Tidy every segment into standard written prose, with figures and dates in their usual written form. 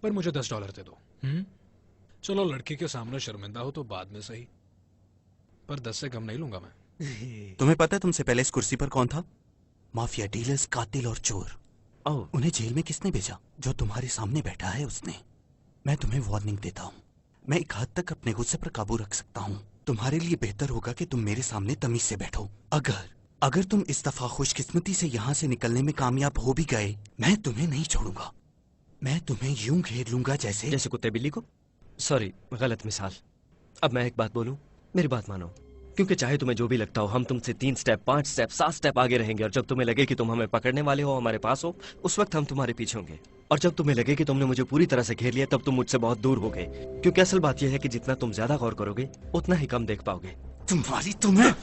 पर मुझे $10 दे दो। चलो, लड़की के सामने शर्मिंदा हो तो बाद में सही, पर 10 से कम नहीं लूंगा मैं। तुम्हें पता है तुमसे पहले इस कुर्सी पर कौन था? माफिया, डीलर्स, कातिल और चोर। उन्हें जेल में किसने भेजा? जो तुम्हारे सामने बैठा है उसने। मैं तुम्हें वार्निंग देता हूँ। मैं एक हद तक अपने गुस्से पर काबू रख सकता हूँ। तुम्हारे लिए बेहतर होगा कि तुम मेरे सामने तमीज से बैठो। अगर तुम इस दफा खुशकिस्मती से यहाँ से निकलने में कामयाब हो भी गए, मैं तुम्हें नहीं छोड़ूंगा। मैं तुम्हें यूं घेर लूंगा जैसे कुत्ते बिल्ली को। सॉरी, गलत मिसाल। अब मैं एक बात बोलूं, मेरी बात मानो, क्योंकि चाहे तुम्हें जो भी लगता हो, हम तुमसे 3 स्टेप, 5 स्टेप, 7 स्टेप आगे रहेंगे। और जब तुम्हें लगे कि तुम हमें पकड़ने वाले हो, हमारे पास हो, उस वक्त हम तुम्हारे पीछे होंगे। और जब तुम्हें लगे कि तुमने मुझे पूरी तरह से घेर लिया, तब तुम मुझसे बहुत दूर हो गए। क्योंकि असल बात यह है कि जितना तुम ज्यादा गौर करोगे, उतना ही कम देख पाओगे। तुम्हें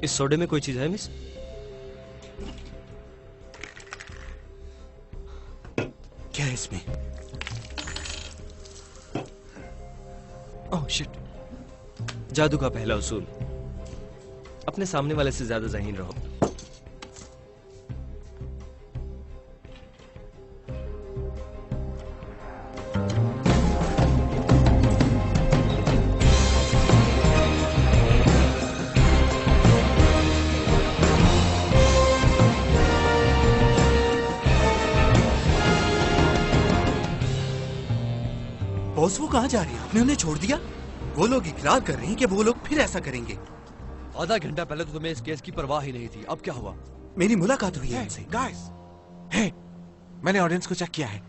इस सोडे में कोई चीज है मिस? क्या है इसमें? Oh shit. जादू का पहला उसूल, अपने सामने वाले से ज्यादा ज़हीन रहो। बॉस, वो कहाँ जा रही है? आपने उन्हें छोड़ दिया? वो लोग इकरार कर रहे हैं कि वो लोग फिर ऐसा करेंगे। आधा घंटा पहले तो तुम्हें इस केस की परवाह ही नहीं थी, अब क्या हुआ? मेरी मुलाकात हुई है उनसे। गाइस, मैंने ऑडियंस को चेक किया है।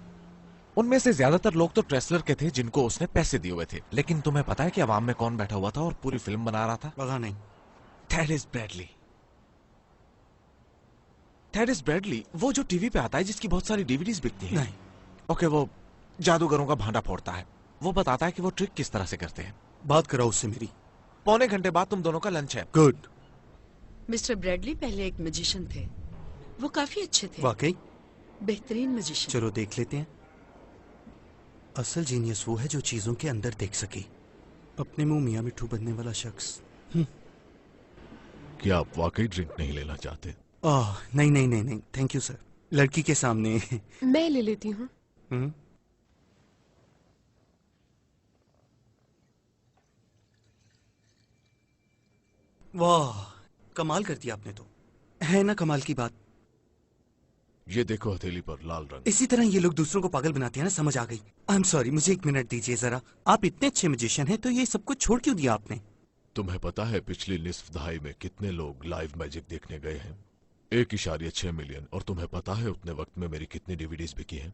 उनमें से ज्यादातर लोग तो ट्रेसलर के थे जिनको उसने पैसे दिए हुए थे। लेकिन तुम्हें पता है कि अवाम में कौन बैठा हुआ था और पूरी फिल्म बना रहा था? पता नहीं। थेडिस ब्रैडली। थेडिस ब्रैडली, वो जो टीवी पे आता है जिसकी बहुत सारी डीवीडीज बिकती हैं। नहीं। ओके, वो जादूगरों का भांडा फोड़ता है। वो बताता है कि वो ट्रिक किस तरह से करते हैं। बात कराओ उससे मेरी। पौने घंटे बाद तुम दोनों का लंच है। गुड। मिस्टर ब्रैडली पहले एक मैजिशियन थे। वो काफी अच्छे थे। वाकई? बेहतरीन मैजिशियन। चलो देख लेते हैं। असल जीनियस वो है जो चीजों के अंदर देख सके। अपने मुंह मियां मिठू बनने वाला शख्स। क्या आप वाकई ड्रिंक नहीं लेना चाहते? नहीं नहीं नहीं नहीं, थैंक यू सर। लड़की के सामने। मैं ले लेती हूँ। वाह, कमाल कर दिया आपने तो। है ना कमाल की बात। ये देखो हथेली पर लाल रंग। इसी तरह ये लोग दूसरों को पागल बनाते हैं ना, समझ आ गई। आई एम सॉरी, मुझे 1 मिनट दीजिए जरा। आप इतने अच्छे मैजिशियन हैं तो ये सब कुछ छोड़ क्यों दिया आपने? तुम्हें पता है पिछली निस्फ दहाई में कितने लोग लाइव मैजिक देखने गए हैं? 1.6 मिलियन। और तुम्हें पता है उतने वक्त में मेरी कितनी डीवीडीज बिकी हैं?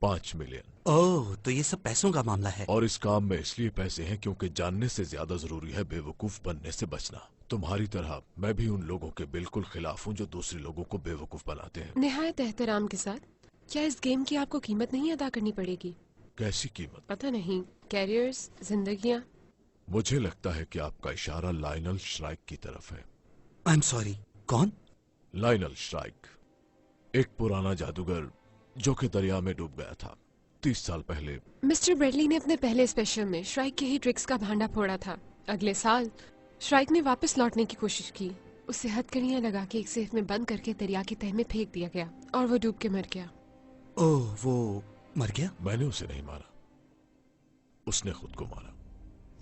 5 मिलियन। ओह, तो ये सब पैसों का मामला है। और इस काम में इसलिए पैसे हैं क्योंकि जानने से ज्यादा जरूरी है बेवकूफ बनने से बचना। तुम्हारी तरह मैं भी उन लोगों के बिल्कुल खिलाफ हूँ जो दूसरे लोगों को बेवकूफ बनाते हैं। निहायत एहतराम के साथ, क्या इस गेम की आपको कीमत नहीं अदा करनी पड़ेगी? कैसी कीमत? पता नहीं, कैरियर्स, जिंदगियां। मुझे लगता है कि आपका इशारा लाइनल श्राइक की तरफ है। आई एम सॉरी, कौन? लाइनल श्राइक, एक पुराना जादूगर जो कि दरिया में डूब गया था 30 साल पहले। मिस्टर ब्रैडली ने अपने पहले स्पेशल में श्राइक के ही ट्रिक्स का भांडा फोड़ा था। अगले साल श्राइक ने वापस लौटने की कोशिश की। उसे हथकड़ियां लगा के एक सेफ में बंद करके दरिया की तह में फेंक दिया गया और वो डूब के मर गया। ओह, वो मर गया? मैंने उसे नहीं मारा, उसने खुद को मारा।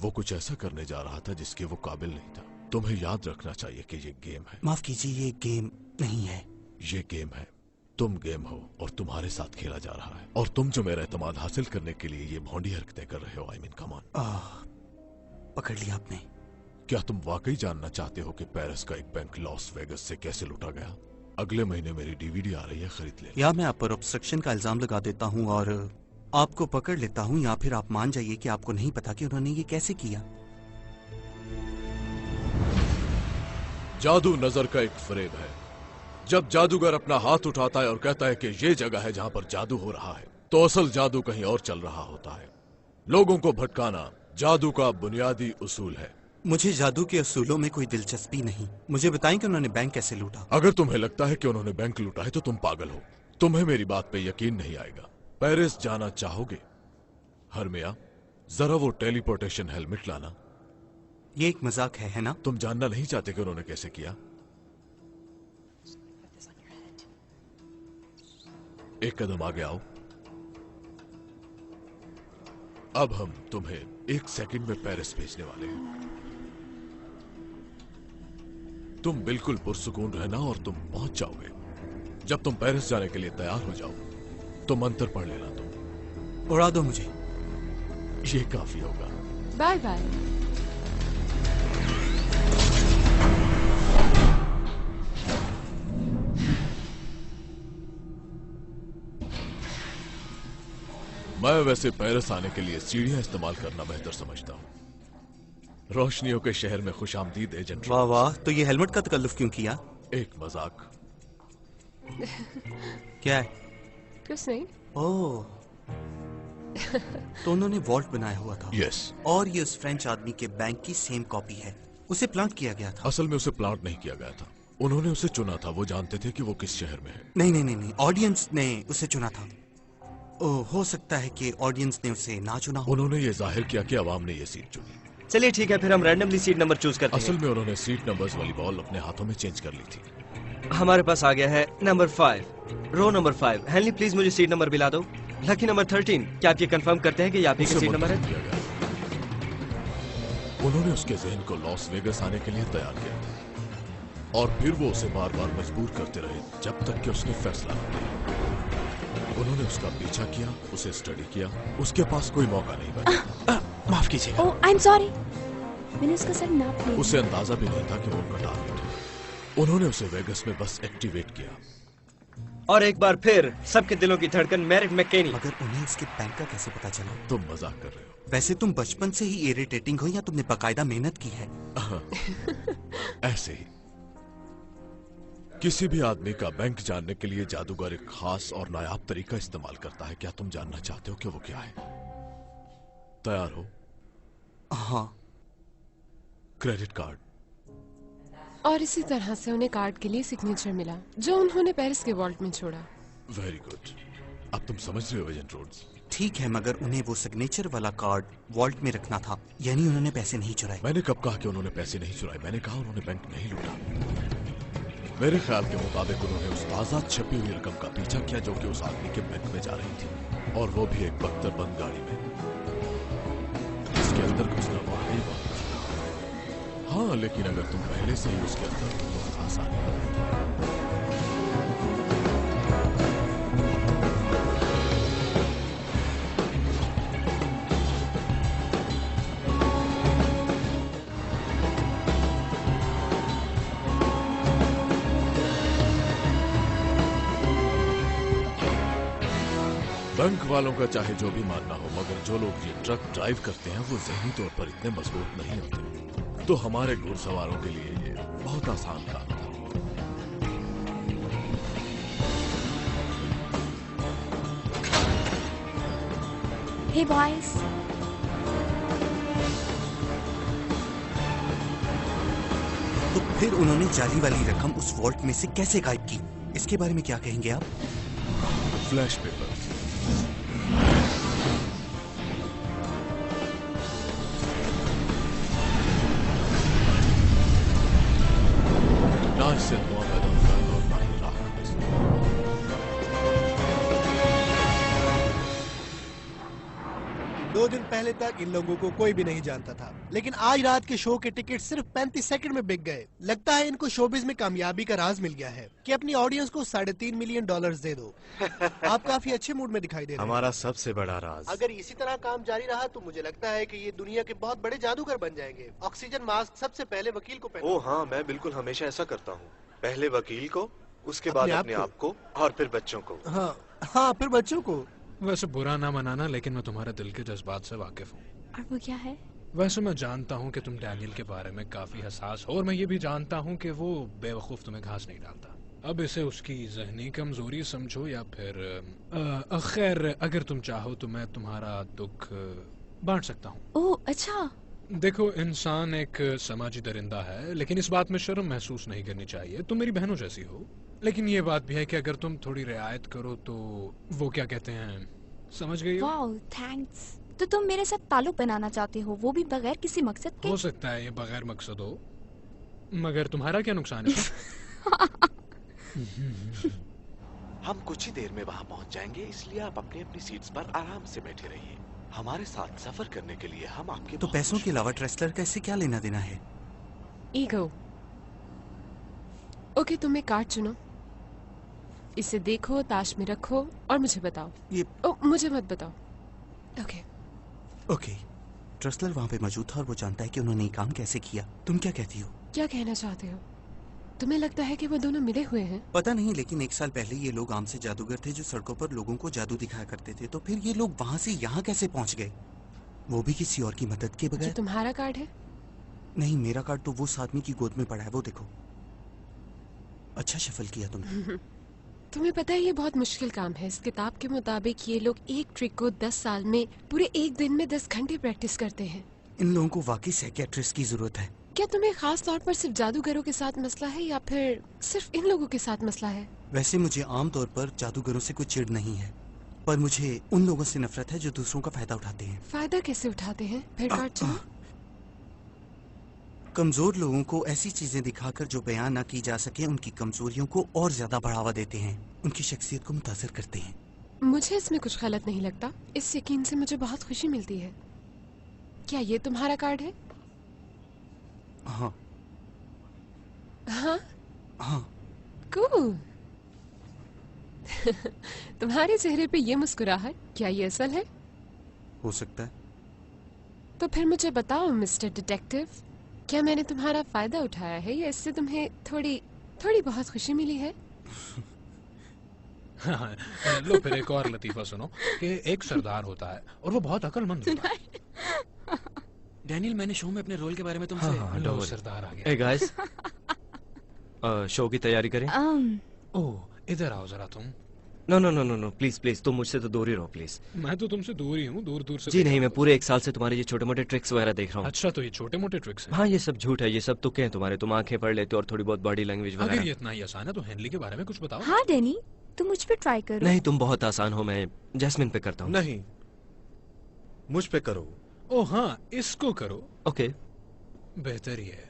वो कुछ ऐसा करने जा रहा था जिसके वो काबिल नहीं था। तुम्हें याद रखना चाहिए कि ये गेम है। माफ कीजिए, ये गेम नहीं है। ये गेम है। तुम गेम हो और तुम्हारे साथ खेला जा रहा है। और तुम जो मेरा एतमाद हासिल करने के लिए ये भौंडी हरकतें कर रहे हो, आई मीन कम ऑन। पकड़ लिया आपने। क्या तुम वाकई जानना चाहते हो कि पेरिस का एक बैंक लॉस वेगस से कैसे लूटा गया? अगले महीने मेरी डीवीडी आ रही है, खरीद ले। या मैं आप पर ऑब्स्ट्रक्शन का इल्जाम लगा देता हूँ और आपको पकड़ लेता हूँ, या फिर आप मान जाइए कि आपको नहीं पता कि उन्होंने ये कैसे किया। जादू नजर का एक फरेब है। जब जादूगर अपना हाथ उठाता है और कहता है कि ये जगह है जहां पर जादू हो रहा है, तो असल जादू कहीं और चल रहा होता है। लोगों को भटकाना जादू का बुनियादी उसूल है। मुझे जादू के असूलों में कोई दिलचस्पी नहीं। मुझे बताएं कि उन्होंने बैंक कैसे लूटा। अगर तुम्हें लगता है कि उन्होंने बैंक लूटा है तो तुम पागल हो। तुम्हें मेरी बात पे यकीन नहीं आएगा। पेरिस जाना चाहोगे? हरमिया, जरा वो टेलीपोर्टेशन हेलमेट लाना। ये एक मजाक है ना? तुम जानना नहीं चाहते कि उन्होंने कैसे किया? एक कदम आगे आओ। अब हम तुम्हें 1 सेकंड में पेरिस भेजने वाले हैं। तुम बिल्कुल पुरसुकून रहना और तुम पहुंच जाओगे। जब तुम पेरिस जाने के लिए तैयार हो जाओ तो मंत्र पढ़ लेना। तुम उड़ा दो मुझे। ये काफी होगा। Bye bye. मैं वैसे पेरिस आने के लिए सीढ़ियां इस्तेमाल करना बेहतर समझता हूं। रोशनियों के शहर में खुशामदीद एजेंट। वाह वाह, तो ये हेलमेट का तकल्लुफ क्यों किया? एक मजाक। क्या है? कुछ नहीं। ओह, तो उन्होंने वॉल्ट बनाया हुआ था। यस। और ये उस फ्रेंच आदमी के बैंक की सेम कॉपी है। उसे प्लांट किया गया था। असल में उसे प्लांट नहीं किया गया था, उन्होंने उसे चुना था। वो जानते थे कि वो किस शहर में है। नहीं नहीं नहीं नहीं, ऑडियंस ने उसे चुना था। ओह, हो सकता है कि ऑडियंस ने उसे ना चुना हो। उन्होंने ये जाहिर किया कि अवाम ने ये सीट चुनी। चलिए ठीक है, फिर हम रैंडमली सीट नंबर चूज करते असल में उन्होंने सीट नंबर्स वाली बॉल अपने हाथों में चेंज कर ली थी। हैं। हमारे पास आ गया है number 5, row number 5। Henley please मुझे सीट नंबर दिला दो। लकी नंबर 13, क्या आप ये कंफर्म करते हैं कि ये आप ही का उसे सीट नंबर है? मुंतखब किया गया। उन्होंने उसके जहन को लॉस वेगस आने के लिए तैयार किया था और फिर वो उसे बार बार मजबूर करते रहे जब तक कि उसने फैसला न लिया। उन्होंने उसका पीछा किया, उसे स्टडी किया। उसके पास कोई मौका नहीं बचा। माफ कीजिएगा। ओह, आई एम सॉरी। मैंने उसका सर नाप लिया। उसे अंदाजा भी नहीं था कि वो उनका टारगेट है। उन्होंने उसे वेगस में बस एक्टिवेट किया। और एक बार फिर सबके दिलों की धड़कन मैरिट मैकेनी। मगर उन्हें इसके बैंक का कैसे पता चला? तुम मजाक कर रहे हो? वैसे तुम बचपन से ही इरिटेटिंग हो या तुमने बाकायदा मेहनत की है? ऐसे ही। किसी भी आदमी का बैंक जानने के लिए जादूगर एक खास और नायाब तरीका इस्तेमाल करता है। क्या तुम जानना चाहते हो कि वो क्या है? तैयार हो? हाँ। Credit card. और इसी तरह से उन्हें कार्ड के लिए सिग्नेचर मिला जो उन्होंने पेरिस के वॉल्ट में छोड़ा। Very good. अब तुम समझ रहे हो एजेंट रोड्स? ठीक है, मगर उन्हें वो सिग्नेचर वाला कार्ड वॉल्ट में रखना था, यानी उन्होंने पैसे नहीं चुराए। मैंने कब कहा कि उन्होंने पैसे नहीं चुराए? मैंने कहा उन्होंने बैंक नहीं लूटा। मेरे ख्याल के मुताबिक उन्होंने उस ताजा छपी हुई रकम का पीछा किया जो कि उस आदमी के बैंक में जा रही थी, और वो भी एक बख्तर बंद गाड़ी में। इसके अंदर घुसना वाकई बहुत मुश्किल है। हाँ, लेकिन अगर तुम पहले से ही उसके अंदर हो तो आसान है। बैंक वालों का चाहे जो भी मानना हो, मगर जो लोग ये ट्रक ड्राइव करते हैं वो ज़हनी तौर पर इतने मजबूत नहीं होते। तो हमारे घुड़सवारों के लिए ये बहुत आसान काम था। हे बॉयज, तो फिर उन्होंने जाली वाली रकम उस वॉल्ट में से कैसे गायब की? इसके बारे में क्या कहेंगे आप? Flash paper. ना इससे धुआं पैदा होता है और ना ही राख। 2 दिन पहले तक इन लोगों को कोई भी नहीं जानता था, लेकिन आज रात के शो के टिकट सिर्फ 35 सेकंड में बिक गए। लगता है इनको शोबिज में कामयाबी का राज मिल गया है कि अपनी ऑडियंस को $3.5 मिलियन दे दो। आप काफी अच्छे मूड में दिखाई दे रहे हैं। हमारा सबसे बड़ा राज। अगर इसी तरह काम जारी रहा तो मुझे लगता है कि ये दुनिया के बहुत बड़े जादूगर बन जाएंगे। ऑक्सीजन मास्क सबसे पहले वकील को पहना। ओह हाँ, मैं बिल्कुल हमेशा ऐसा करता हूँ। पहले वकील को, उसके बाद अपने आप को और फिर बच्चों को। हाँ, फिर बच्चों को। वैसे बुरा ना मनाना, लेकिन मैं तुम्हारे दिल के जज्बात से वाकिफ हूँ। और वो क्या है? वैसे मैं जानता हूँ कि तुम डैनियल के बारे में काफी हसास हो, और मैं ये भी जानता हूँ कि वो बेवकूफ तुम्हें घास नहीं डालता। अब इसे उसकी जहनी कमजोरी समझो या फिर खैर, अगर तुम चाहो तो मैं तुम्हारा दुख बांट सकता हूँ। ओह अच्छा। देखो, इंसान एक समाजी दरिंदा है, लेकिन इस बात में शर्म महसूस नहीं करनी चाहिए। तुम मेरी बहनों जैसी हो, लेकिन ये बात भी है कि अगर तुम थोड़ी रियायत करो तो वो क्या कहते हैं, समझ गई हो? Wow, thanks. तो तुम मेरे साथ ताल्लुक बनाना चाहते हो, वो भी बगैर किसी मकसद के? हो सकता है ये बगैर मकसद हो, मगर तुम्हारा क्या नुकसान है? हम कुछ ही देर में वहां पहुंच जाएंगे, इसलिए आप अपनी अपनी सीट्स पर आराम से बैठे रहिए। हमारे साथ सफर करने के लिए हम आपके तो पैसों के अलावा ट्रेसलर का इससे क्या लेना देना है? ईगो। ओके, तुम एक कार्ड चुनो, इसे देखो, ताश में रखो और मुझे बताओ। ये मुझे मत बताओ। Okay okay. ट्रेसलर वहां पे मौजूद था और वो जानता है कि उन्होंने ये काम कैसे किया। तुम क्या कहती हो? क्या कहना चाहते हो? तुम्हें लगता है कि वो दोनों मिले हुए हैं? पता नहीं, लेकिन 1 साल पहले ये लोग आम से जादूगर थे जो सड़कों पर लोगों को जादू दिखाया करते थे। तो फिर ये लोग वहां से यहाँ कैसे पहुंच गए, वो भी किसी और की मदद के बगैर? जो तुम्हारा कार्ड है? नहीं, मेरा कार्ड तो वो उस आदमी की गोद में पड़ा है, वो देखो। अच्छा शफल किया तुमने। तुम्हें पता है ये बहुत मुश्किल काम है। इस किताब के मुताबिक ये लोग एक ट्रिक को 10 साल में पूरे एक दिन में 10 घंटे प्रैक्टिस करते हैं। इन लोगों को वाकई साइकियाट्रिस्ट की जरूरत है। क्या तुम्हें खास तौर पर सिर्फ जादूगरों के साथ मसला है या फिर सिर्फ इन लोगों के साथ मसला है? वैसे मुझे आम तौर पर जादूगरों से कुछ चिढ़ नहीं है, पर मुझे उन लोगों से नफरत है जो दूसरों का फायदा उठाते हैं। फायदा कैसे उठाते हैं? फिर कार्ड चुनो। कमजोर लोगों को ऐसी चीजें दिखाकर जो बयान ना की जा सके, उनकी कमजोरियों को और ज्यादा बढ़ावा देते हैं, उनकी शख्सियत को मुतासर करते हैं। मुझे इसमें कुछ गलत नहीं लगता। इस यकीन से मुझे बहुत खुशी मिलती है। क्या ये तुम्हारा कार्ड है? हाँ हाँ हाँ। कूल। तुम्हारे चेहरे पे ये मुस्कुराहट, क्या ये असल है? हो सकता है। तो फिर मुझे बताओ मिस्टर डिटेक्टिव, क्या मैंने तुम्हारा फायदा उठाया है या इससे तुम्हें थोड़ी बहुत खुशी मिली है? लो फिर एक और लतीफा सुनो कि एक सरदार होता है और वो बहुत अक्लमंद होता है। डैनियल, मैंने शो में अपने रोल के बारे में तुमसे लो सरदार आ गया। Hey guys, शो की तैयारी करें? ओह, इधर आओ जरा तुम। No no no no no, please please, तुम मुझसे तो दूर ही रहो प्लीज। मैं तो तुमसे दूर ही हूँ, दूर दूर से। जी नहीं, मैं पूरे 1 साल से तुम्हारे ये छोटे मोटे ट्रिक्स वगैरह देख रहा हूँ। अच्छा, तो ये छोटे मोटे ट्रिक्स हैं? हाँ, ये सब झूठ है, ये सब तुक्के हैं तुम्हारे। तुम आंखें पढ़ लेते हो और थोड़ी बहुत बॉडी लैंग्वेज अगर वगैरह। ये इतना ही आसान है तो हेनली के बारे में कुछ बताओ। हाँ डैनी, तुम मुझ पे ट्राई करो। नहीं, तुम बहुत आसान हो, मैं जैस्मिन पे करता हूँ। नहीं, मुझ पे करो। ओ हाँ, इसको करो। ओके, बेहतर ही है।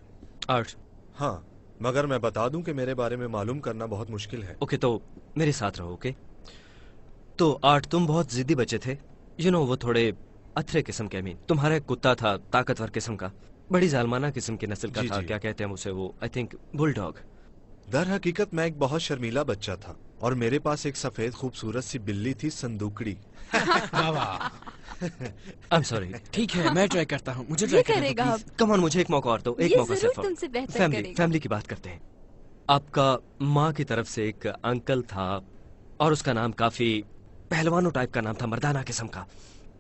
आर्ट। हाँ, मगर मैं बता दूं कि मेरे बारे में मालूम करना बहुत मुश्किल है। ओके, तो मेरे साथ रहो। ओके, तो आर्ट, तुम बहुत जिद्दी बच्चे थे। यू नो, वो थोड़े अथरे किस्म के। मीन तुम्हारा एक कुत्ता था, ताकतवर किस्म का, बड़ी जालमाना किस्म की नस्ल का था। क्या कहते हैं उसे, वो आई थिंक बुलडॉग। दर हकीकत मैं एक बहुत शर्मीला बच्चा था और मेरे पास एक सफेद खूबसूरत सी बिल्ली थी, संदूकड़ी। I am sorry. ठीक है, मैं ट्राई करता हूँ। मुझे ये ट्राई करने करेगा दो अब। प्लीज। कम ऑन, मुझे एक मौका और दो, एक ये मौका जरूर सिर्फ। तुमसे बेहतर फैमिली करेगा। फैमिली की बात करते हैं। आपका माँ की तरफ से एक अंकल था और उसका नाम काफी पहलवानों टाइप का नाम था, मर्दाना किस्म का,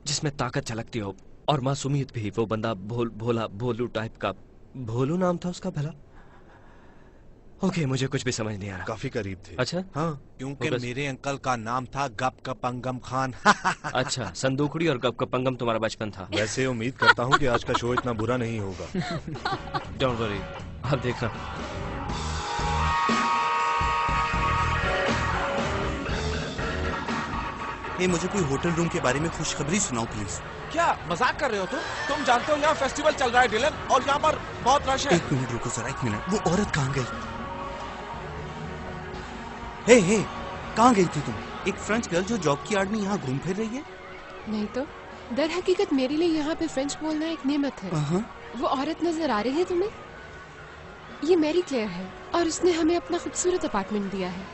जिसमें ताकत झलकती हो और मासूमियत भी। वो बंदा भोलू टाइप का। भोलू नाम था उसका भला? ओके, मुझे कुछ भी समझ नहीं आ रहा। काफी करीब थे। अच्छा, हाँ, क्योंकि मेरे अंकल का नाम था गप कपंगम खान। अच्छा, संदूकड़ी और गप पंगम तुम्हारा बचपन था। वैसे उम्मीद करता हूँ कि आज का शो इतना बुरा नहीं होगा। डोंट वरी, आप देखना। मुझे कोई होटल रूम के बारे में खुशखबरी सुनाओ प्लीज। क्या मजाक कर रहे हो तुम जानते हो यहाँ फेस्टिवल चल रहा है डिलन, और यहाँ पर बहुत रश है। 1 मिनट रुको जरा, 1 मिनट। वो औरत कहाँ गई? हे, कहाँ गई थी तुम? एक फ्रेंच गर्ल जो जॉब की आड़ में यहाँ घूम फिर रही है। नहीं तो दर हकीकत मेरे लिए यहाँ पे फ्रेंच बोलना एक नेमत है। वो औरत नजर आ रही है तुम्हें? ये मैरी क्लेयर है और उसने हमें अपना खूबसूरत अपार्टमेंट दिया है।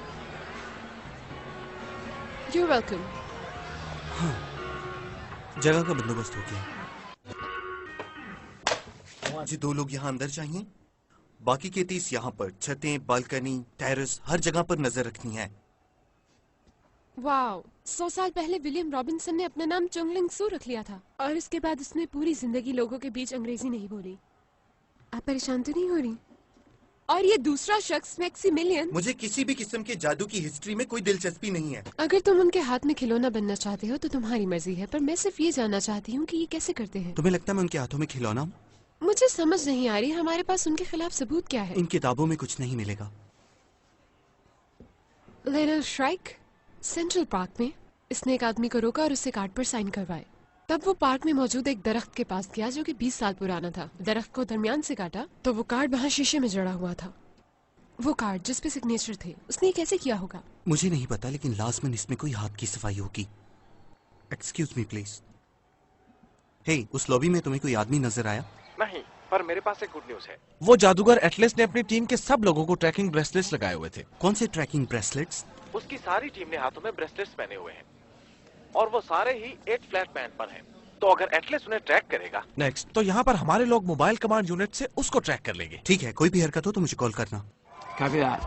You're welcome। हाँ, जगह का बंदोबस्त हो गया। मुझे 2 लोग यहाँ अंदर चाहिए, बाकी के 30 यहाँ पर। छतें, बालकनी, टेरेस, हर जगह पर नजर रखनी है। वाओ, 100 साल पहले विलियम रॉबिन्सन ने अपना नाम चुंगलिंग सू रख लिया था और इसके बाद उसने पूरी जिंदगी लोगों के बीच अंग्रेजी नहीं बोली। आप परेशान तो नहीं हो रही? और ये दूसरा शख्स मैक्सिमिलियन। मुझे किसी भी किस्म के जादू की हिस्ट्री में कोई दिलचस्पी नहीं है। अगर तुम उनके हाथ में खिलौना बनना चाहते हो तो तुम्हारी मर्जी है, पर मैं सिर्फ ये जानना चाहती हूँ कि ये कैसे करते हैं। तुम्हें लगता है मैं उनके हाथों में खिलौना हूँ? मुझे समझ नहीं आ रही हमारे पास उनके खिलाफ सबूत क्या है। इन किताबों में कुछ नहीं मिलेगा। लिटिल श्राइक सेंट्रल पार्क में इसने एक आदमी को रोका और उससे कार्ड पर साइन करवाए। तब वो पार्क में मौजूद एक दरख्त के पास गया जो कि 20 साल पुराना था। दरख्त को दरमियान से काटा तो वो कार्ड वहाँ शीशे में जड़ा हुआ था। वो कार्ड जिस पे सिग्नेचर थे, उसने ये कैसे किया होगा? मुझे नहीं पता, लेकिन लाजमन इसमें कोई हाथ की सफाई होगी। Excuse me please. हे, उस लॉबी में तुम्हें कोई आदमी नजर आया? नहीं, पर मेरे पास एक गुड न्यूज है। वो जादूगर एटलस ने अपनी टीम के सब लोगों को ट्रैकिंग ब्रेसलेट्स लगाए हुए थे। कौन से ट्रैकिंग ब्रेसलेट्स? उसकी सारी टीम ने हाथों में ब्रेसलेट्स पहने हुए हैं और वो सारे ही 8 फ्लैट बैंड पर हैं। तो अगर एटलस उन्हें ट्रैक करेगा नेक्स्ट, तो यहाँ पर हमारे लोग मोबाइल कमांड यूनिट से उसको ट्रैक कर लेंगे। ठीक है, कोई भी हरकत हो तो मुझे कॉल करना। Copy that.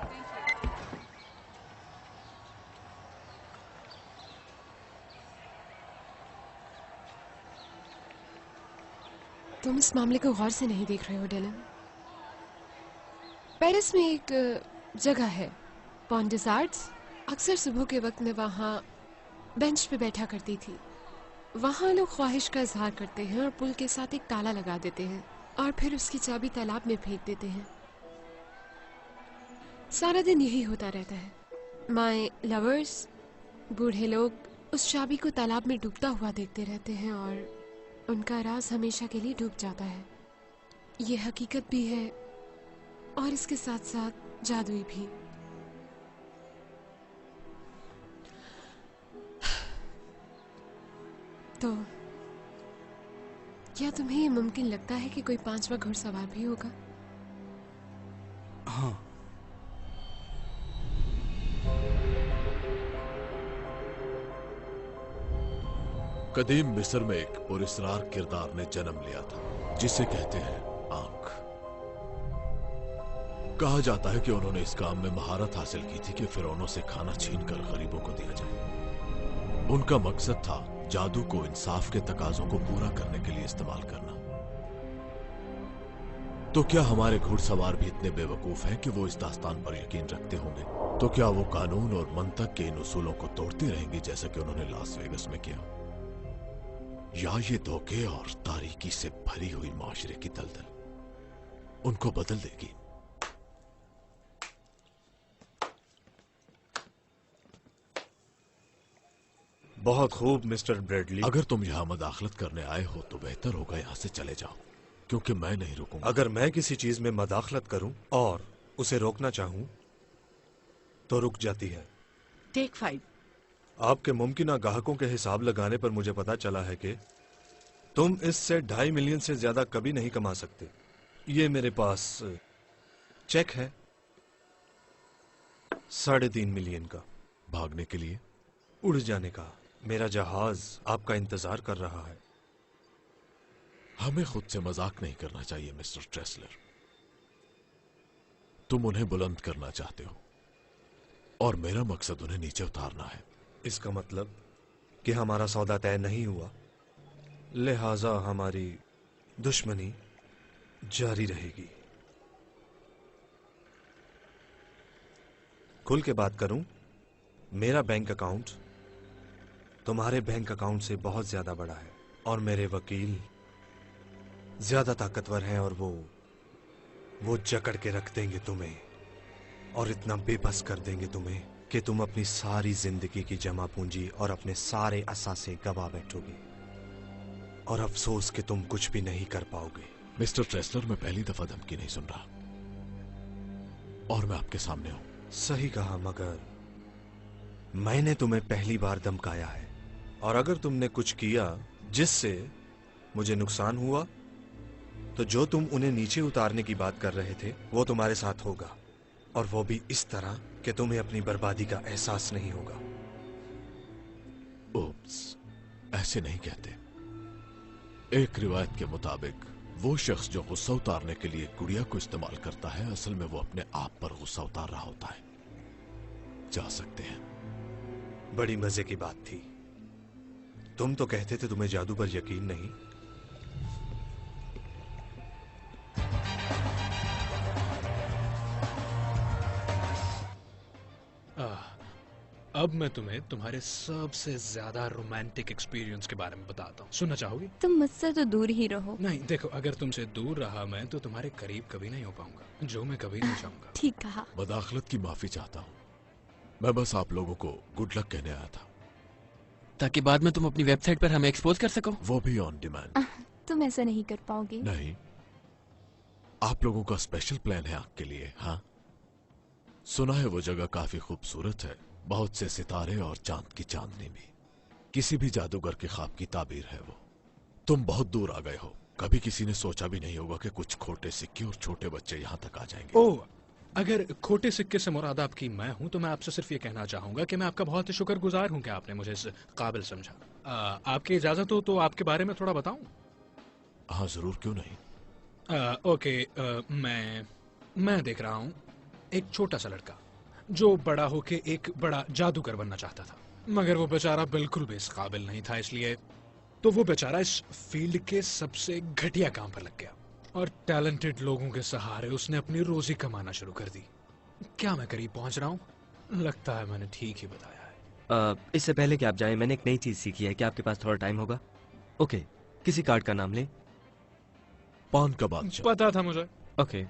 तुम इस मामले को गौर से नहीं देख रहे हो डेलन। पेरिस में एक जगह है, पॉन्ट des Arts। अक्सर सुबह के वक्त मैं वहाँ बेंच पे बैठा करती थी। वहाँ लोग ख्वाहिश का इजहार करते हैं और पुल के साथ एक ताला लगा देते हैं और फिर उसकी चाबी तालाब में फेंक देते हैं। सारा दिन यही होता रहता है। माय लवर्स, बूढ़े लोग, उस चाबी को तालाब में डूबता हुआ देखते रहते हैं और उनका राज हमेशा के लिए डूब जाता है। ये हकीकत भी है और इसके साथ साथ जादुई भी। तो क्या तुम्हें ये मुमकिन लगता है कि कोई 5वां घुड़सवार भी होगा? हाँ। कदीम मिस्र में एक पुरस्कार किरदार ने जन्म लिया था जिसे कहते हैं आंख। कहा जाता है कि उन्होंने इस काम में महारत हासिल की थी कि फिरौनों से खाना छीनकर गरीबों को दिया जाए। उनका मकसद था जादू को इंसाफ के तकाजों को पूरा करने के लिए इस्तेमाल करना। तो क्या हमारे घुड़सवार भी इतने बेवकूफ हैं कि वो इस दास्तान पर यकीन रखते होंगे? तो क्या वो कानून और मंतक के इन उसूलों को तोड़ते रहेंगे जैसा कि उन्होंने लास वेगस में किया? या ये धोखे और तारीकी से भरी हुई माशरे की दलदल उनको बदल देगी? बहुत खूब मिस्टर ब्रेडली। अगर तुम यहाँ मदाखलत करने आए हो तो बेहतर होगा यहाँ से चले जाओ, क्योंकि मैं नहीं रुकूंगा। अगर मैं किसी चीज में मदाखलत करूं और उसे रोकना चाहूं तो रुक जाती है। टेक 5। आपके मुमकिन ग्राहकों के हिसाब लगाने पर मुझे पता चला है कि तुम इससे 2.5 मिलियन से ज्यादा कभी नहीं कमा सकते। ये मेरे पास चेक है 3.5 मिलियन का। भागने के लिए? उड़ जाने का। मेरा जहाज आपका इंतजार कर रहा है। हमें खुद से मजाक नहीं करना चाहिए मिस्टर ट्रेसलर। तुम उन्हें बुलंद करना चाहते हो और मेरा मकसद उन्हें नीचे उतारना है। इसका मतलब कि हमारा सौदा तय नहीं हुआ, लिहाजा हमारी दुश्मनी जारी रहेगी। खुल के बात करूं, मेरा बैंक अकाउंट तुम्हारे बैंक अकाउंट से बहुत ज्यादा बड़ा है और मेरे वकील ज्यादा ताकतवर हैं और वो जकड़ के रख देंगे तुम्हें और इतना बेबस कर देंगे तुम्हें कि तुम अपनी सारी जिंदगी की जमा पूंजी और अपने सारे असासे गवा बैठोगे और अफसोस कि तुम कुछ भी नहीं कर पाओगे। मिस्टर ट्रेसलर, मैं पहली दफा धमकी नहीं सुन रहा और मैं आपके सामने हूं। सही कहा, मगर मैंने तुम्हें पहली बार धमकाया है और अगर तुमने कुछ किया जिससे मुझे नुकसान हुआ तो जो तुम उन्हें नीचे उतारने की बात कर रहे थे वो तुम्हारे साथ होगा, और वो भी इस तरह कि तुम्हें अपनी बर्बादी का एहसास नहीं होगा। ओप्स, ऐसे नहीं कहते। एक रिवायत के मुताबिक वो शख्स जो गुस्सा उतारने के लिए गुड़िया को इस्तेमाल करता है, असल में वो अपने आप पर गुस्सा उतार रहा होता है। जा सकते हैं। बड़ी मजे की बात थी। तुम तो कहते थे तुम्हें जादू पर यकीन नहीं। अब मैं तुम्हें तुम्हारे सबसे ज्यादा रोमांटिक एक्सपीरियंस के बारे में बताता हूँ। सुनना चाहोगी? तुम मुझसे तो दूर ही रहो। नहीं, देखो, अगर तुमसे दूर रहा मैं तो तुम्हारे करीब कभी नहीं हो पाऊंगा, जो मैं कभी नहीं चाहूंगा। ठीक कहा। मदाखलत की माफी चाहता हूँ। मैं बस आप लोगों को गुड लक कहने आया था, ताकि बाद में तुम अपनी वेबसाइट पर हमें एक्सपोज कर सको। वो भी ऑन डिमांड। तुम ऐसा नहीं कर पाओगे। नहीं, आप लोगों का स्पेशल प्लान है आपके लिए। हाँ, सुना है वो जगह काफी खूबसूरत है, बहुत से सितारे और चांद की चांदनी भी। किसी भी जादूगर के ख्वाब की ताबीर है वो। तुम बहुत दूर आ गए हो, कभी किसी ने सोचा भी नहीं होगा कि कुछ खोटे सिक्के और छोटे बच्चे यहाँ तक आ जाएंगे। ओह, अगर खोटे सिक्के से मुराद आपकी मैं हूं तो मैं आपसे सिर्फ ये कहना चाहूंगा कि मैं आपका बहुत ही शुक्रगुजार हूं कि आपने मुझे इस काबिल समझा। आपकी इजाजत हो तो आपके बारे में थोड़ा बताऊं? हाँ जरूर, क्यों नहीं। ओके, मैं देख रहा हूं एक छोटा सा लड़का जो बड़ा होके एक बड़ा जादूगर बनना चाहता था, मगर वो बेचारा बिल्कुल भी इस काबिल नहीं था, इसलिए तो वो बेचारा इस फील्ड के सबसे घटिया काम पर लग गया और टैलेंटेड लोगों के सहारे उसने अपनी रोजी कमाना शुरू कर दी। क्या मैं करीब पहुंच रहा हूं? लगता है मैंने ठीक ही बताया है। इससे पहले कि आप जाएं, मैंने एक नई चीज सीखी है। क्या आपके पास थोड़ा टाइम होगा? ओके, किसी कार्ड का नाम ले। पान का बादशाह। पता था मुझे। ओके,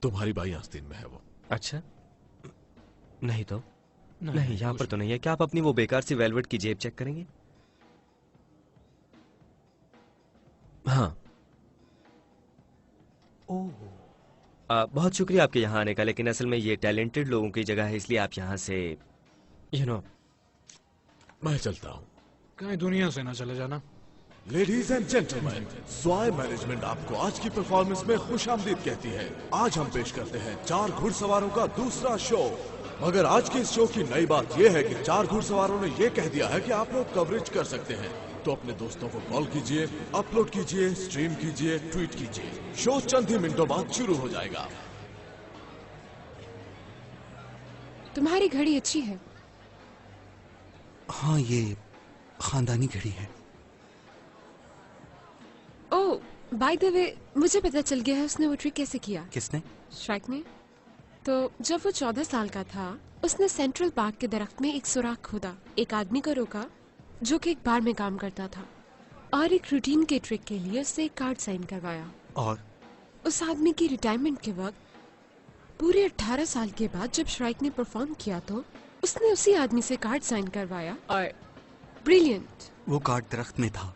तुम्हारी बाई आस्तीन में है वो। अच्छा, नहीं तो नहीं, यहाँ पर तो नहीं है। क्या आप अपनी वो बेकार सी वेलवेट की जेब चेक करेंगे? हाँ। बहुत शुक्रिया आपके यहाँ आने का, लेकिन असल में ये टैलेंटेड लोगों की जगह है, इसलिए आप यहाँ से मैं चलता हूँ। कहीं दुनिया से ना चले जाना। लेडीज एंड जेंटलमैन, स्वाय मैनेजमेंट आपको आज की परफॉर्मेंस में खुशामदीद कहती है। आज हम पेश करते हैं 4 घुड़सवारों का दूसरा शो। मगर आज के इस शो की नई बात यह है कि 4 घुड़सवारों ने यह कह दिया है कि आप लोग कवरेज कर सकते हैं, तो अपने दोस्तों को कॉल कीजिए, अपलोड कीजिए, स्ट्रीम कीजिए, ट्वीट कीजिए। शो चंद ही मिनटों बाद शुरू हो जाएगा। तुम्हारी घड़ी अच्छी है। हाँ, ये खानदानी घड़ी है। ओह, बाय द वे, मुझे पता चल गया है उसने वो ट्रिक कैसे किया। किसने? श्राइक ने। तो जब वो 14 साल का था, उसने सेंट्रल पार्क के दरख्त में एक सुराख खोदा, एक आदमी को रोका जो कि एक बार में काम करता था, और एक रूटीन के ट्रिक के लिए उससे एक कार्ड साइन करवाया। और उस आदमी की रिटायरमेंट के वक्त पूरे 18 साल के बाद जब श्राइक ने परफॉर्म किया तो उसने उसी आदमी से कार्ड साइन करवाया। और ब्रिलियंट, वो कार्ड दरख्त में था।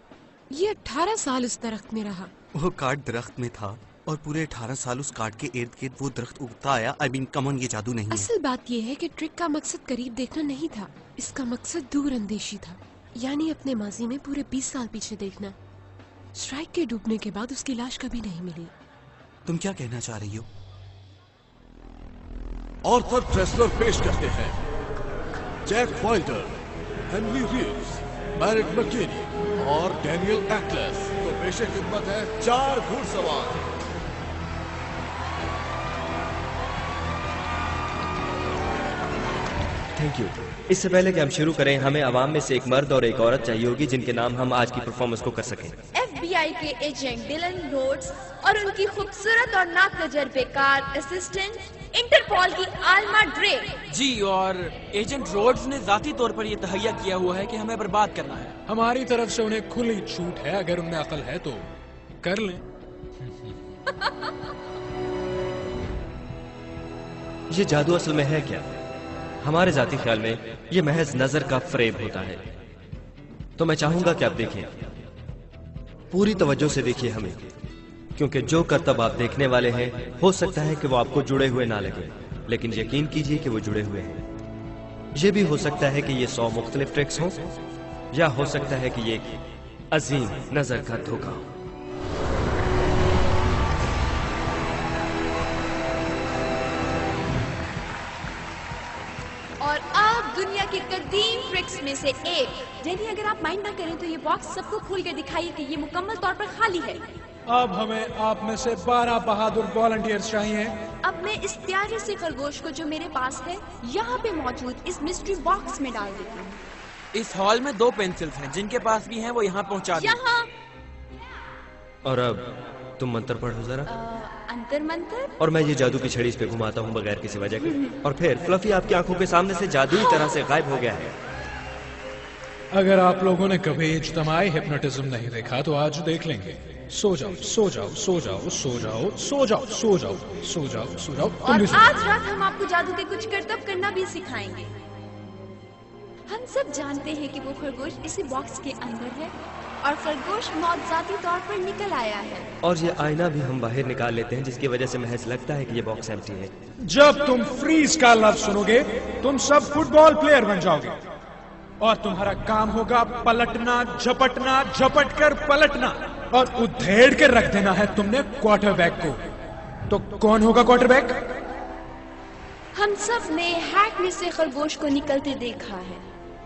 ये 18 साल उस दरख्त में रहा। वो कार्ड दरख्त में था और पूरे 18 साल उस कार्ड के इर्द गिर्द वो दरख्त उगता आया। आई मीन, कम ऑन, ये जादू नहीं है। असल बात ये है कि ट्रिक का मकसद करीब देखना नहीं था, इसका मकसद दूर अंदेशी था, यानी अपने माजी में पूरे 20 साल पीछे देखना। श्राइक के डूबने के बाद उसकी लाश कभी नहीं मिली। तुम क्या कहना चाह रही हो? ऑर्थर ट्रेसलर पेश करते हैं Jack Wilder, Henry Reeves, Merrick McKinney और डैनियल एक्लेस। तो पेशे खिदमत है 4 घुड़सवार। Thank you. इससे पहले कि हम शुरू करें, हमें अवाम में से एक मर्द और एक औरत चाहिए होगी जिनके नाम हम आज की परफॉर्मेंस को कर सकें। FBI के एजेंट डिलन रोड्स और उनकी खूबसूरत और नातजुर्बेकार असिस्टेंट इंटरपोल की आल्मा ड्रे। जी, और एजेंट रोड्स ने जाती तौर पर यह तहैया किया हुआ है कि हमें बर्बाद करना है। हमारी तरफ से उन्हें खुली छूट है, अगर उनमें अकल है तो कर लें। ये जादू असल में है क्या? हमारे जाती ख्याल में ये महज नजर का फ्रेब होता है। तो मैं चाहूंगा कि आप देखें, पूरी तवज्जो से देखिए हमें, क्योंकि जो करतब आप देखने वाले हैं हो सकता है कि वो आपको जुड़े हुए ना लगे, लेकिन यकीन कीजिए कि वो जुड़े हुए हैं। ये भी हो सकता है कि ये 100 मुख्तलिफ ट्रिक्स हों, या हो सकता है कि ये एक अजीम नजर का धोखा हो। और अब दुनिया की कदीम ट्रिक्स में से एक। यदि अगर आप माइंड ना करें तो ये बॉक्स सबको खोल कर दिखाइए कि ये मुकम्मल तौर पर खाली है। अब हमें आप में से 12 बहादुर वॉलंटियर्स चाहिए। अब मैं इस प्यारे से खरगोश को जो मेरे पास है यहाँ पे मौजूद इस मिस्ट्री बॉक्स में डाल देती हूँ। इस हॉल में 2 पेंसिल्स हैं, जिनके पास भी हैं वो यहाँ पहुँचा दें। यहाँ। और अब तुम मंत्र पढ़ो जरा। अंतर मंत्र। और मैं ये जादू की छड़ी इस पे घुमाता हूँ बगैर किसी वजह के, और फिर फ्लफी आपकी आंखों के सामने से जादुई तरह से गायब हो गया है। अगर आप लोगों ने कभी इज्तमाई हिप्नोटिज्म नहीं देखा तो आज देख लेंगे। सो जाओ, सो जाओ, सो जाओ, सो जाओ, सो जाओ, सो जाओ, सो जाओ, सो जाओ। और आज रात हम आपको जादू के कुछ करतब करना भी सिखाएंगे। हम सब जानते हैं कि वो खरगोश इसी बॉक्स के अंदर है, और खरगोश मौत जाती तौर पर निकल आया है। और ये आईना भी हम बाहर निकाल लेते हैं, जिसकी वजह से महज लगता है कि ये बॉक्स एम्प्टी है। जब तुम फ्रीज का लफ्ज सुनोगे तुम सब फुटबॉल प्लेयर बन जाओगे और तुम्हारा काम होगा पलटना, झपटना, झपट कर पलटना और उधेड़ कर रख देना है तुमने क्वार्टरबैक को। तो कौन होगा क्वार्टरबैक? हम सब ने हैट में से खरगोश को निकलते देखा है,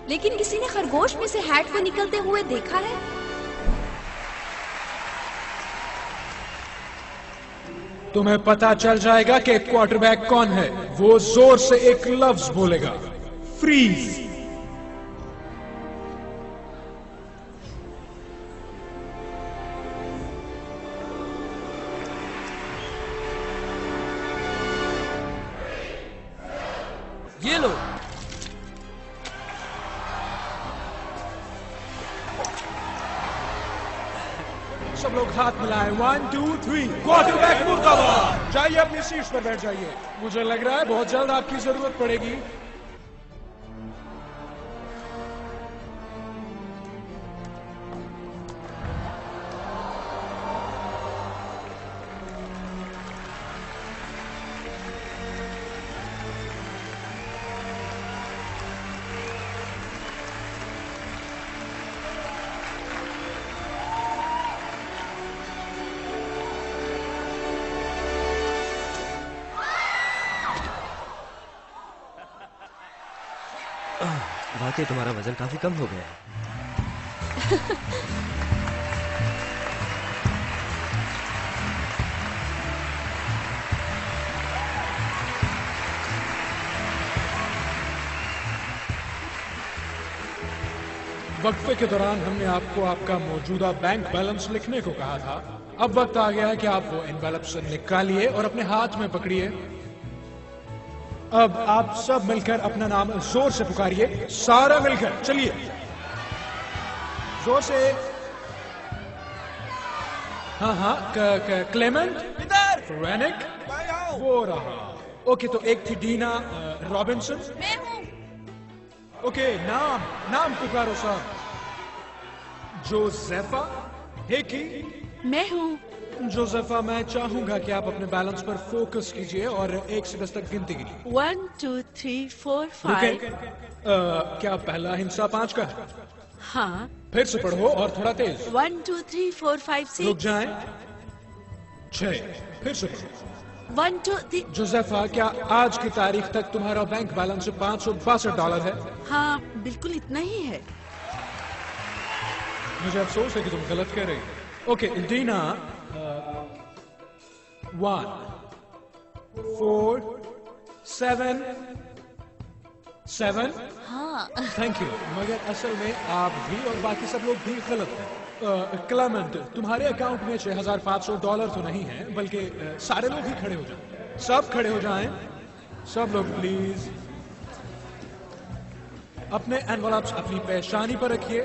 लेकिन किसी ने खरगोश में से हैट को निकलते हुए देखा है? तुम्हें पता चल जाएगा कि क्वार्टरबैक कौन है। वो जोर से एक लफ्ज बोलेगा, फ्रीज। ये लो। सब लोग हाथ मिलाएं। 1 2 3 क्वार्टरबैक मुर्दाबाद। जाइए अपनी सीट पर बैठ जाइए। मुझे लग रहा है बहुत जल्द आपकी जरूरत पड़ेगी। वाकई तुम्हारा वजन काफी कम हो गया है। वक्फे के दौरान हमने आपको आपका मौजूदा बैंक बैलेंस लिखने को कहा था। अब वक्त आ गया है कि आप वो एनवेलप से निकालिए और अपने हाथ में पकड़िए। अब आप सब मिलकर अपना नाम जोर से पुकारिए, सारा मिलकर। चलिए जोर से। हाँ हाँ, क्लेमेंट, रेनिक, वो रहा। ओके, तो एक थी डीना रॉबिन्सन। मैं हूँ। ओके, नाम पुकारो साहब। जोसेफा हेकी। मैं हूँ। जोसेफा, मैं चाहूंगा कि आप अपने बैलेंस पर फोकस कीजिए और 1 से 10 तक गिनती कीजिए। 1 2 3 4 5। क्या पहला हिस्सा 5 का है? हाँ। फिर से पढ़ो और थोड़ा तेज। 1 2 3 4 5 6। रुक जाएं। 6। फिर से पढ़ो। 1 2 3। जोसेफा, क्या आज की तारीख तक तुम्हारा बैंक बैलेंस $562 है? हाँ, बिल्कुल इतना ही है। मुझे अफसोस है कि तुम गलत कह रही हो। ओके, डीना, 1 4 7 7। हाँ। थैंक यू, मगर असल में आप भी और बाकी सब लोग भी गलत हैं। क्लेमेंट, तुम्हारे अकाउंट में $6,500 तो नहीं है, बल्कि सारे लोग ही खड़े हो जाएं। सब खड़े हो जाएं। सब लोग प्लीज अपने एनवलप्स अपनी पेशानी पर रखिए।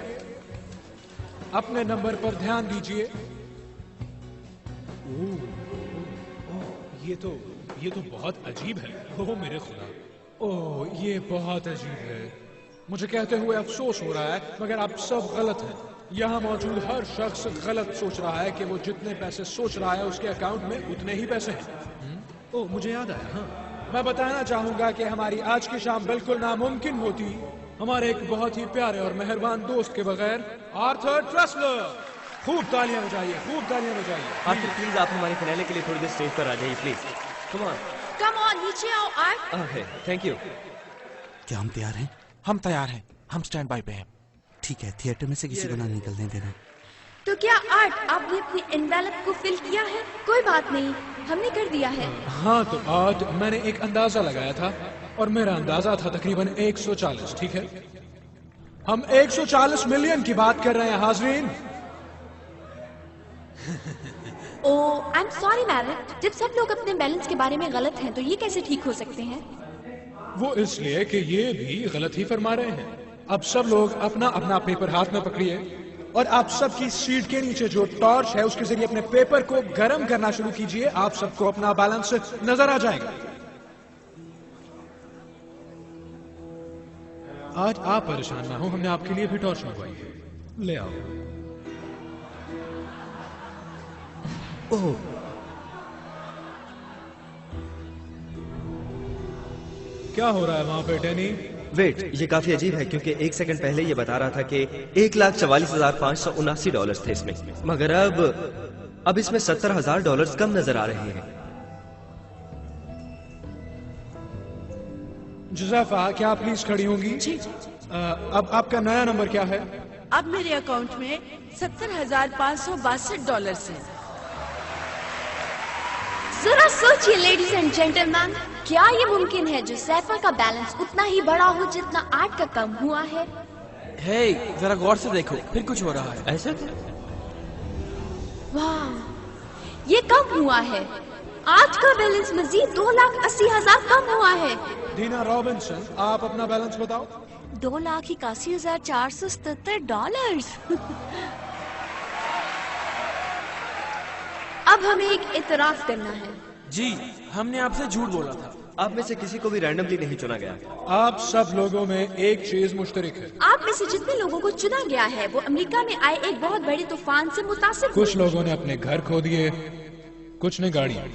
अपने नंबर पर ध्यान दीजिए। ये तो बहुत अजीब है। ओह मेरे खुदा, ओह ये बहुत अजीब है। मुझे कहते हुए अफसोस हो रहा है, मगर आप सब गलत हैं। यहाँ मौजूद हर शख्स गलत सोच रहा है कि वो जितने पैसे सोच रहा है उसके अकाउंट में उतने ही पैसे हैं। ओह मुझे याद आया, हाँ, मैं बताना चाहूंगा कि हमारी आज की शाम बिल्कुल नामुमकिन होती हमारे एक बहुत ही प्यारे और मेहरबान दोस्त के बगैर। आर्थर ट्रेसलर, खूब तालियां बजाइए, खूब तालियां बजाइए। आर्थिक प्लीज आप हमारे फिनाले के लिए थोड़ी देर स्टेज पर आ जाइए प्लीज। कम ऑन नीचे आओ आर्ट। Okay, thank you. क्या हम तैयार हैं? हम तैयार हैं। हम स्टैंड बाय पे हैं। ठीक है, थिएटर में से किसी को ना निकलने देना। तो क्या आर्ट, आपने अपनी एनवेलप को फिल किया है? कोई बात नहीं, हमने कर दिया है। हाँ, तो आज मैंने एक अंदाजा लगाया था और मेरा अंदाजा था तकरीबन 140। ठीक है, हम 140 मिलियन की बात कर रहे हैं हाजरीन। ओह, आई एम सॉरी मैरिट। जब सब लोग अपने बैलेंस के बारे में गलत हैं, तो ये कैसे ठीक हो सकते हैं? वो इसलिए कि ये भी गलत ही फरमा रहे हैं। अब सब लोग अपना अपना पेपर हाथ में पकड़िए और आप सबकी सीट के नीचे जो टॉर्च है उसके जरिए अपने पेपर को गर्म करना शुरू कीजिए। आप सबको अपना बैलेंस नजर आ जाएगा। आज आप परेशान ना हो, हमने आपके लिए भी टॉर्च मंगवाई है। ले आओ। ओह, क्या हो रहा है वहां पे डैनी? वेट, ये काफी अजीब है क्योंकि एक सेकंड पहले ये बता रहा था कि $1,44,579 थे इसमें, मगर अब इसमें $70,000 कम नजर आ रहे हैं। जुज़ैफा, क्या आप प्लीज खड़ी होंगी? जी। अब आपका नया नंबर क्या है? अब मेरे अकाउंट में $70,562 है। जरा सोचिए लेडीज एंड जेंटलमैन, क्या ये मुमकिन है जोसेफा का बैलेंस उतना ही बड़ा हो जितना आर्ट का कम हुआ है? हे, जरा गौर से देखो, फिर कुछ हो रहा है। ऐसे तो वाह, ये कम हुआ है। आज का बैलेंस मजीद 2,80,000 कम हुआ है। दीना रॉबिन्सन, आप अपना बैलेंस बताओ। $2,81,477। अब हमें एक इतराफ करना है। जी, हमने आपसे झूठ बोला था। आप में से किसी को भी रैंडमली नहीं चुना गया। आप सब लोगों में एक चीज मुश्तरक है। आप में से जितने लोगों को चुना गया है वो अमेरिका में आए एक बहुत बड़े तूफान से मुतासिर हुए। कुछ लोगों ने अपने घर खो दिए, कुछ ने गाड़ियां।